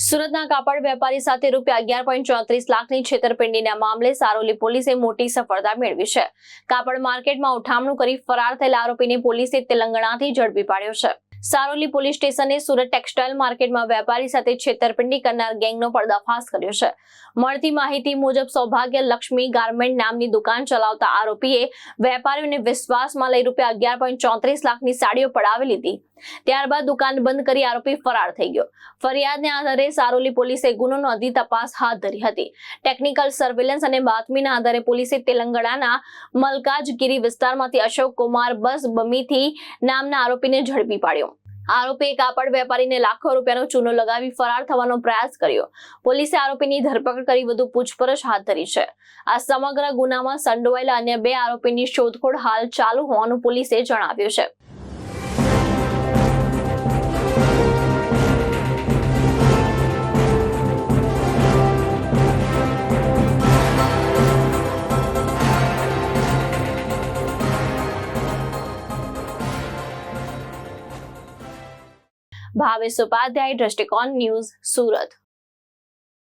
સુરતના કાપડ વેપારી સાથે ₹11.34 લાખની છેતરપિંડીના મામલે સારોલી પોલીસે મોટી સફળતા મેળવી છે। કાપડ માર્કેટમાં ઉઠામણું કરી ફરાર થયેલા આરોપીને પોલીસે તેલંગાણાથી ઝડપી પાડ્યો છે। સારોલી પોલીસ સ્ટેશને સુરત ટેક્સટાઇલ માર્કેટમાં વેપારી સાથે છેતરપિંડી કરનાર ગેંગનો પર્દાફાશ કર્યો છે। મળતી માહિતી મુજબ સૌભાગ્ય લક્ષ્મી ગાર્મેન્ટ નામની દુકાન ચલાવતા આરોપીએ વેપારીઓને વિશ્વાસમાં લઈ ₹11.34 લાખની સાડીઓ પડાવી લીધી। ત્યારબાદ દુકાન બંધ કરી આરોપી ફરાર થઈ ગયો। ફરિયાદને આધારે સારોલી પોલીસે ગુનો નોંધી તપાસ હાથ ધરી હતી। ટેકનિકલ સર્વેલન્સ અને બાતમીના આધારે પોલીસે તેલંગાણાના મલકાજગીરી વિસ્તારમાંથી અશોક કુમાર બસ બમીથી નામના આરોપીને ઝડપી પાડ્યો। આરોપીએ કાપડ વેપારીને લાખો રૂપિયાનો ચૂનો લગાવી ફરાર થવાનો પ્રયાસ કર્યો। પોલીસે આરોપીની ધરપકડ કરી વધુ પૂછપરછ હાથ ધરી છે। આ સમગ્ર ગુનામાં સંડોવાયેલા અન્ય 2 આરોપીની શોધખોળ હાલ ચાલુ હોવાનું પોલીસે જણાવ્યું છે। ભાવેશ ઉપાધ્યાય, દ્રષ્ટિકોણ ન્યૂઝ, સુરત।